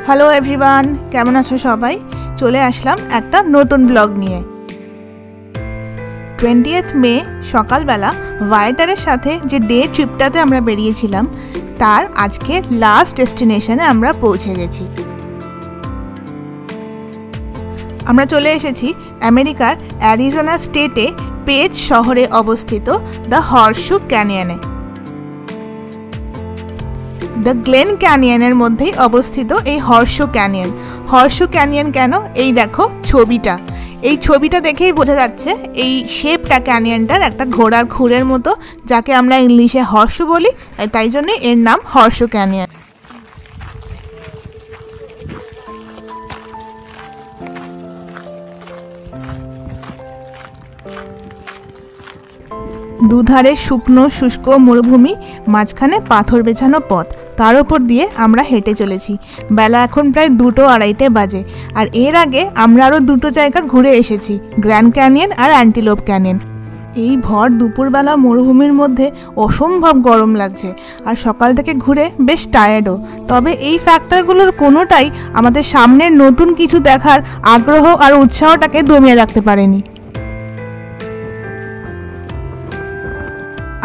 Hello everyone, কেমন আছো সবাই? চলে আসলাম একটা নতুন ব্লগ নিয়ে। 20th মে সকালবেলা ভাইটারের সাথে যে ডে ট্রিপটাতে আমরা বেরিয়েছিলাম তার আজকে লাস্ট ডেস্টিনেশনে আমরা পৌঁছে গেছি। আমরা চলে এসেছি আমেরিকার অ্যারিজোনা স্টেটে পেজ শহরে অবস্থিত দ্য হর্সশু ক্যানিয়নে। দ্য গ্লেন ক্যানিয়নের মধ্যেই অবস্থিত এই হর্সশু ক্যানিয়ন। হর্সশু ক্যানিয়ন কেন? এই দেখো ছবিটা, এই ছবিটা দেখেই বোঝা যাচ্ছে এই শেপটা ক্যানিয়নটার একটা ঘোড়ার খুরের মতো, যাকে আমরা ইংলিশে হর্সশু বলি, তাই জন্য এর নাম হর্সশু ক্যানিয়ন। দুধারে শুকনো শুষ্ক মরুভূমি, মাঝখানে পাথর বেছানো পথ, তার উপর দিয়ে আমরা হেঁটে চলেছি। বেলা এখন প্রায় 2-2:30 বাজে। আর এর আগে আমরা আরও দুটো জায়গা ঘুরে এসেছি, গ্র্যান্ড ক্যানিয়ন আর অ্যান্টিলোপ ক্যানিয়ন। এই ভর দুপুরবেলা মরুভূমির মধ্যে অসম্ভব গরম লাগছে, আর সকাল থেকে ঘুরে বেশ টায়ার্ডও। তবে এই ফ্যাক্টরগুলোর কোনোটাই আমাদের সামনের নতুন কিছু দেখার আগ্রহ আর উৎসাহটাকে দমিয়ে রাখতে পারেনি।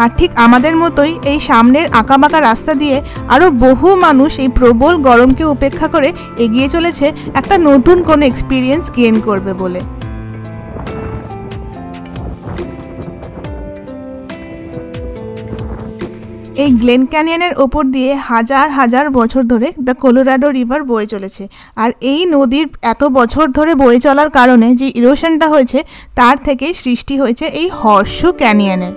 আর ঠিক আমাদের মতোই এই সামনের আঁকাবাঁকা রাস্তা দিয়ে আরও বহু মানুষ এই প্রবল গরমকে উপেক্ষা করে এগিয়ে চলেছে একটা নতুন কোনো এক্সপিরিয়েন্স গেইন করবে বলে। এই গ্লেন ক্যানিয়নের ওপর দিয়ে হাজার হাজার বছর ধরে দ্য কলোরাডো রিভার বয়ে চলেছে। আর এই নদীর এত বছর ধরে বয়ে চলার কারণে যে ইরোশনটা হয়েছে তার থেকেই সৃষ্টি হয়েছে এই হর্সশু ক্যানিয়নের।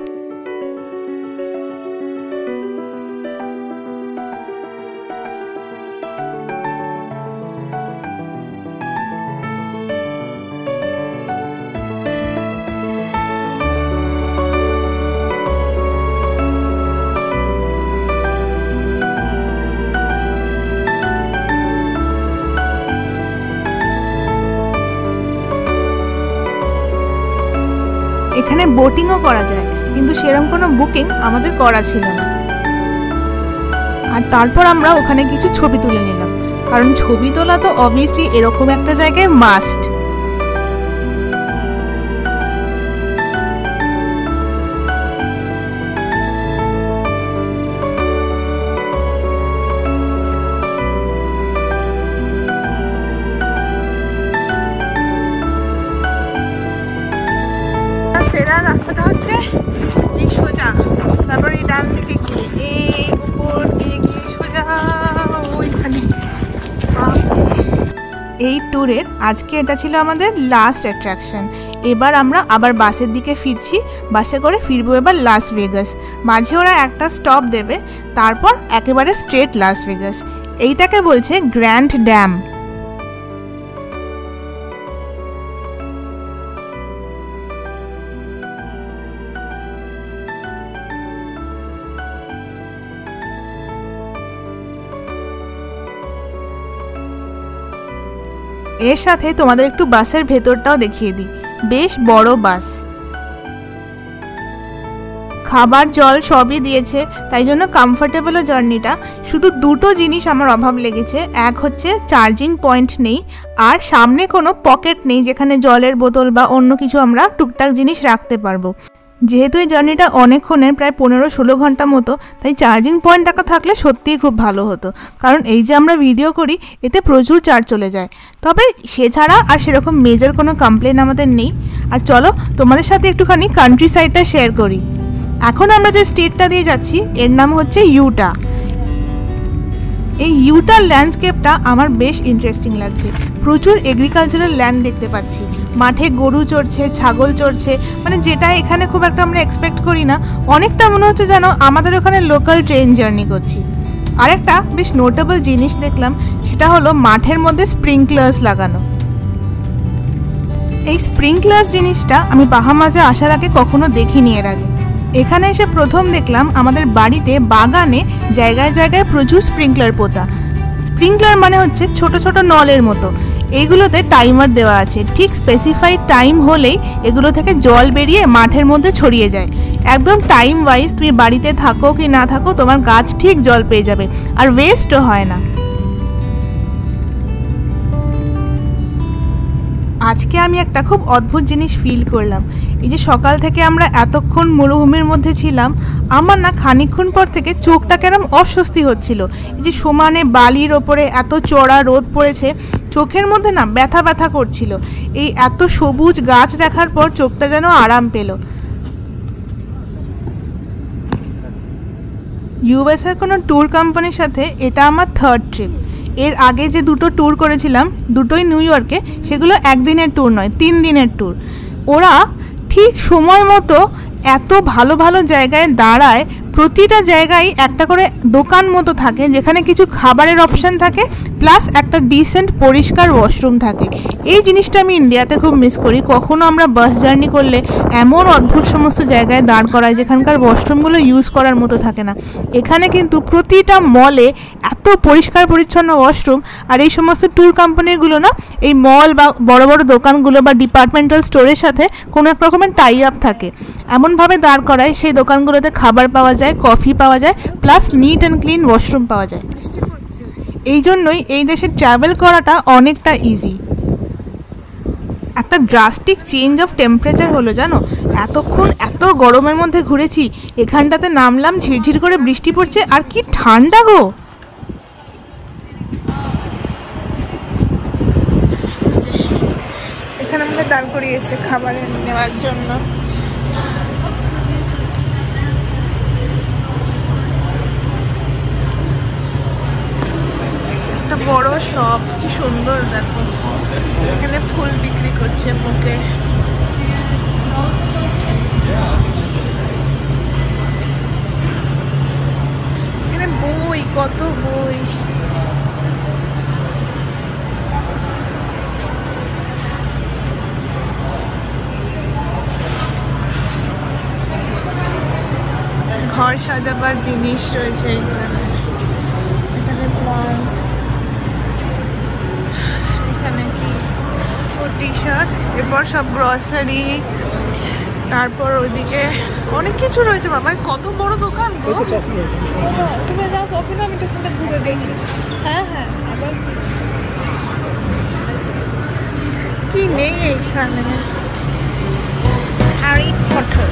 এখানে বোটিংও করা যায়, কিন্তু সেরকম কোনো বুকিং আমাদের করা ছিল না। আর তারপর আমরা ওখানে কিছু ছবি তুলে নিলাম, কারণ ছবি তোলা তো অবভিয়াসলি এরকম একটা জায়গায় মাস্ট। ফেরার রাস্তাটা হচ্ছে এই সোজা, তারপর এই ডান দিকে গিয়ে এই উপর দিয়ে গিয়ে সোজা ওইখানে। এই ট্যুরের আজকে এটা ছিল আমাদের লাস্ট অ্যাট্রাকশন। এবার আমরা আবার বাসের দিকে ফিরছি, বাসে করে ফিরবো এবার লাস ভেগাস। মাঝে ওরা একটা স্টপ দেবে, তারপর একেবারে স্ট্রেট লাস ভেগাস। এইটাকে বলছে গ্র্যান্ড ড্যাম। এর সাথে তোমাদের একটু বাসের ভেতরটাও দেখিয়ে দিই। বেশ বড় বাস, খাবার জল সবই দিয়েছে, তাই জন্য কমফোর্টেবলও জার্নিটা। শুধু দুটো জিনিস আমার অভাব লেগেছে, এক হচ্ছে চার্জিং পয়েন্ট নেই, আর সামনে কোনো পকেট নেই যেখানে জলের বোতল বা অন্য কিছু আমরা টুকটাক জিনিস রাখতে পারবো। যেহেতু এই জার্নিটা অনেকক্ষণের, প্রায় 15-16 ঘন্টা মতো, তাই চার্জিং পয়েন্ট একটা থাকলে সত্যিই খুব ভালো হতো। কারণ এই যে আমরা ভিডিও করি এতে প্রচুর চার্জ চলে যায়। তবে সে ছাড়া আর সেরকম মেজর কোনো কমপ্লেন আমাদের নেই। আর চলো তোমাদের সাথে একটুখানি কান্ট্রি সাইডটা শেয়ার করি। এখন আমরা যে স্টেটটা দিয়ে যাচ্ছি এর নাম হচ্ছে ইউটা। এই ইউটার ল্যান্ডস্কেপটা আমার বেশ ইন্টারেস্টিং লাগছে। প্রচুর এগ্রিকালচারাল ল্যান্ড দেখতে পাচ্ছি, মাঠে গরু চড়ছে, ছাগল চড়ছে, মানে যেটা এখানে খুব একটা আমরা এক্সপেক্ট করি না। অনেকটা মনে হচ্ছে যেন আমাদের ওখানে লোকাল ট্রেন জার্নি করছি। আরেকটা বেশ নোটেবল জিনিস দেখলাম, সেটা হলো মাঠের মধ্যে স্প্রিংকলার্স লাগানো। এই স্প্রিংকলার্স জিনিসটা আমি বাহামাজে আসার আগে কখনো দেখিনি এর আগে। এখানে এসে প্রথম দেখলাম আমাদের বাড়িতে বাগানে জায়গায় জায়গায় প্রচুর স্প্রিংকলার পোতা। স্প্রিংকলার মানে হচ্ছে ছোট ছোট নলের মতো। এইগুলোতে টাইমার দেওয়া আছে, ঠিক স্পেসিফাইড টাইম হলেই এগুলো থেকে জল বেরিয়ে মাঠের মধ্যে ছড়িয়ে যায়। একদম টাইম ওয়াইজ তুমি বাড়িতে থাকো কি না থাকো তোমার গাছ ঠিক জল পেয়ে যাবে, আর ওয়েস্টও হয় না। আজকে আমি একটা খুব অদ্ভুত জিনিস ফিল করলাম। এই যে সকাল থেকে আমরা এতক্ষণ মরুভূমির মধ্যে ছিলাম, আমার না খানিকক্ষণ পর থেকে চোখটা কেরম অস্বস্তি হচ্ছিল। এই যে সমানে বালির ওপরে এত চড়া রোদ পড়েছে, চোখের মধ্যে না ব্যথা ব্যথা করছিল। এই এত সবুজ গাছ দেখার পর চোখটা যেন আরাম পেল। ইউএসের কোনো ট্যুর কোম্পানির সাথে এটা আমার থার্ড ট্রিপ। এর আগে যে দুটো ট্যুর করেছিলাম, দুটোই নিউ ইয়র্কে, সেগুলো একদিনের ট্যুর নয়, 3 দিনের ট্যুর। ওরা ঠিক সময় মতো এত ভালো ভালো জায়গায় দাঁড়ায়, প্রতিটা জায়গায় একটা করে দোকান মতো থাকে যেখানে কিছু খাবারের অপশান থাকে, প্লাস একটা ডিসেন্ট পরিষ্কার ওয়াশরুম থাকে। এই জিনিসটা আমি ইন্ডিয়াতে খুব মিস করি। কখনো আমরা বাস জার্নি করলে এমন অদ্ভুত সমস্ত জায়গায় দাঁড় করায় যেখানকার ওয়াশরুমগুলো ইউজ করার মতো থাকে না। এখানে কিন্তু প্রতিটা মলে এত পরিষ্কার পরিচ্ছন্ন ওয়াশরুম। আর এই সমস্ত ট্যুর কোম্পানিগুলো না এই মল বা বড় বড় দোকানগুলো বা ডিপার্টমেন্টাল স্টোরের সাথে কোনো এক রকমের টাই আপ থাকে, এমনভাবে দাঁড় করায় সেই দোকানগুলোতে খাবার পাওয়া যায়, কফি পাওয়া যায়, plus neat and clean washroom পাওয়া যায়। এই জন্যই এই দেশে ট্রাভেল করাটা অনেকটা ইজি। একটা ড্রাস্টিক চেঞ্জ অফ টেম্পারেচার হলো জানো। এতক্ষণ এত গরমের মধ্যে ঘুরেছি, এখানটাতে নামলাম, ঝিরঝির করে বৃষ্টি পড়ছে, আর কি ঠান্ডা গো। এখানে আমাদের দাঁড় করিয়েছে খাবার নেওয়ার জন্য। একটা বড় শপ, কি সুন্দর দেখো। এখানে ফুল বিক্রি করছে মুখে। এখানে বই, কত বই। ঘর সাজাবার জিনিস রয়েছে এখানে। এখানে প্লান্টস, এখানে কি ও টি শার্ট, এরপর সব গ্রসারি, তারপর ওইদিকে অনেক কিছু রয়েছে। বাবা কত বড় দোকান গো। তুমি যাও কফি না, আমি তো ঘুরে দেখি। হ্যাঁ হ্যাঁ, আবার কি নেই এখানে। Harry Potter.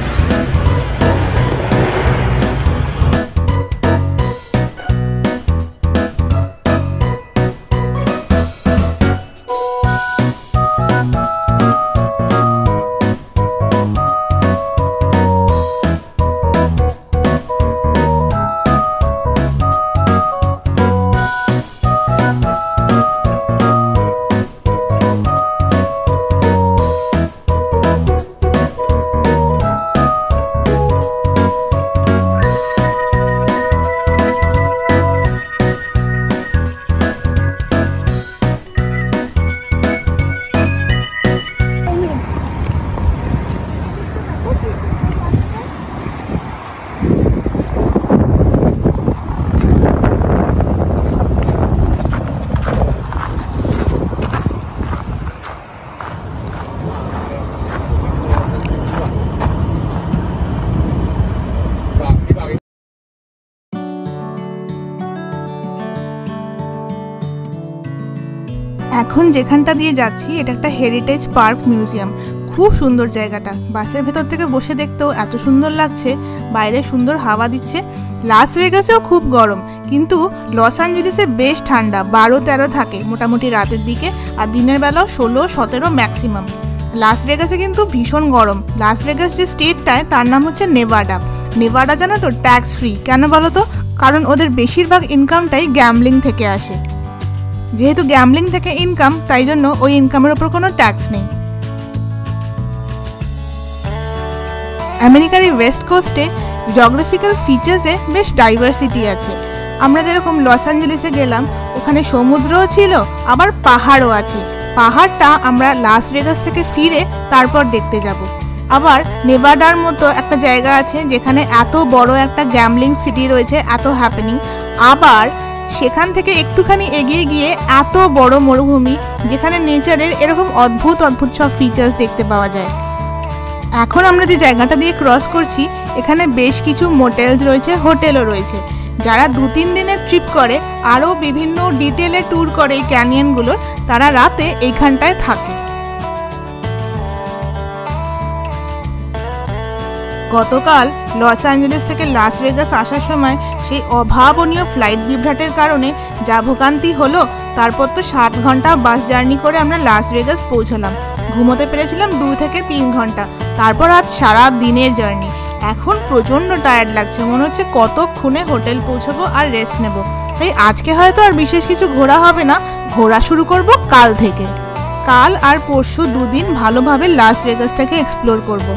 এখন যেখানটা দিয়ে যাচ্ছি এটা একটা হেরিটেজ পার্ক মিউজিয়াম। খুব সুন্দর জায়গাটা। বাসের ভেতর থেকে বসে দেখতেও এত সুন্দর লাগছে, বাইরে সুন্দর হাওয়া দিচ্ছে। লাস ভেগাসেও খুব গরম, কিন্তু লস অ্যাঞ্জেলেসে বেশ ঠান্ডা, 12-13 থাকে মোটামুটি রাতের দিকে, আর দিনের বেলাও 16-17 ম্যাক্সিমাম। লাস ভেগাসে কিন্তু ভীষণ গরম। লাস ভেগাস যে স্টেটটায় তার নাম হচ্ছে নেভাডা। নেভাডা জানো তো ট্যাক্স ফ্রি। কেন বলো তো? কারণ ওদের বেশিরভাগ ইনকামটাই গ্যাম্বলিং থেকে আসে। যেহেতু গ্যাম্বলিং থেকে ইনকাম, তাই জন্য ওই ইনকামের ওপর কোনো ট্যাক্স নেই। আমেরিকার এই ওয়েস্ট কোস্টে জিওগ্রাফিক্যাল ফিচার্সে বেশ ডাইভার্সিটি আছে। আমরা যেরকম লস অ্যাঞ্জেলেসে গেলাম, ওখানে সমুদ্রও ছিল, আবার পাহাড়ও আছে। পাহাড়টা আমরা লাস ভেগাস থেকে ফিরে তারপর দেখতে যাব। আবার নেভাডার মতো একটা জায়গা আছে যেখানে এত বড় একটা গ্যাম্বলিং সিটি রয়েছে, এত হ্যাপেনিং। আবার সেখান থেকে একটুখানি এগিয়ে গিয়ে এত বড় মরুভূমি যেখানে নেচারের এরকম অদ্ভুত অদ্ভুত সব ফিচার্স দেখতে পাওয়া যায়। এখন আমরা যে জায়গাটা দিয়ে ক্রস করছি, এখানে বেশ কিছু মোটেলস রয়েছে, হোটেলও রয়েছে। যারা 2-3 দিনের ট্রিপ করে, আরও বিভিন্ন ডিটেলে ট্যুর করে এই ক্যানিয়নগুলোর, তারা রাতে এইখানটায় থাকে। গতকাল লস অ্যাঞ্জেলেস থেকে লাস ভেগাস আসার সময় সেই অভাবনীয় ফ্লাইট বিভ্রাটের কারণে যা ভোগান্তি হলো, তারপর তো 7 ঘন্টা বাস জার্নি করে আমরা লাস ভেগাস পৌঁছলাম। ঘুমোতে পেরেছিলাম 2 থেকে 3 ঘন্টা। তারপর আজ সারা দিনের জার্নি। এখন প্রচণ্ড টায়ার্ড লাগছে, মনে হচ্ছে কতক্ষণে হোটেল পৌঁছবো আর রেস্ট নেব। তাই আজকে হয়তো আর বিশেষ কিছু ঘোরা হবে না, ঘোরা শুরু করব কাল থেকে। কাল আর পরশু 2 দিন ভালোভাবে লাস ভেগাসটাকে এক্সপ্লোর করব।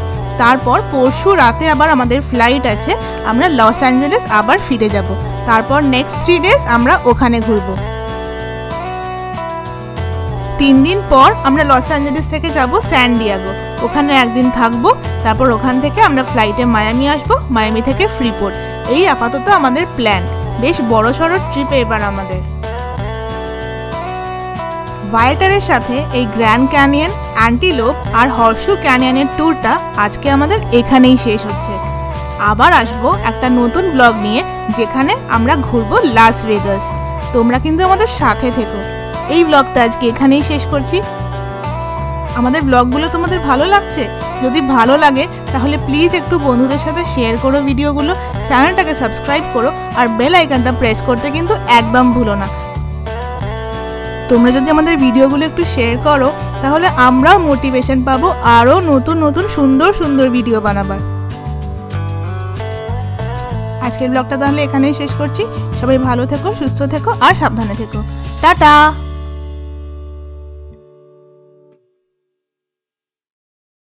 তারপর পরশু রাতে আবার আমাদের ফ্লাইট আছে, আমরা লস অ্যাঞ্জেলেস আবার ফিরে যাব। তারপর নেক্সট 3 ডেজ আমরা ওখানে ঘুরব। 3 দিন পর আমরা লস অ্যাঞ্জেলেস থেকে যাব স্যান ডিয়েগো, ওখানে একদিন থাকবো। তারপর ওখান থেকে আমরা ফ্লাইটে মায়ামি আসবো, মায়ামি থেকে ফ্রিপোর্ট। এই আপাতত আমাদের প্ল্যান। বেশ বড়সড় ট্রিপে এবার আমাদের। ভায়াটারের সাথে এই গ্র্যান্ড ক্যানিয়ন, অ্যান্টিলোপ আর হর্সু ক্যানিয়নের ট্যুরটা আজকে আমাদের এখানেই শেষ হচ্ছে। আবার আসবো একটা নতুন ব্লগ নিয়ে, যেখানে আমরা ঘুরবো লাস ভেগাস। তোমরা কিন্তু আমাদের সাথে থেকো। এই ব্লগটা আজকে এখানেই শেষ করছি। আমাদের ব্লগগুলো তোমাদের ভালো লাগছে? যদি ভালো লাগে তাহলে প্লিজ একটু বন্ধুদের সাথে শেয়ার করো ভিডিওগুলো, চ্যানেলটাকে সাবস্ক্রাইব করো আর বেল আইকনটা প্রেস করতে কিন্তু একদম ভুলো না। তোমরা যদি আমাদের ভিডিওগুলো একটু শেয়ার করো তাহলে আমরাও মোটিভেশন পাবো আরও নতুন নতুন সুন্দর সুন্দর ভিডিও বানাবার। আজকের ব্লগটা তাহলে এখানেই শেষ করছি। সবাই ভালো থেকো, সুস্থ থেকো আর সাবধানে থেকো। টাটা।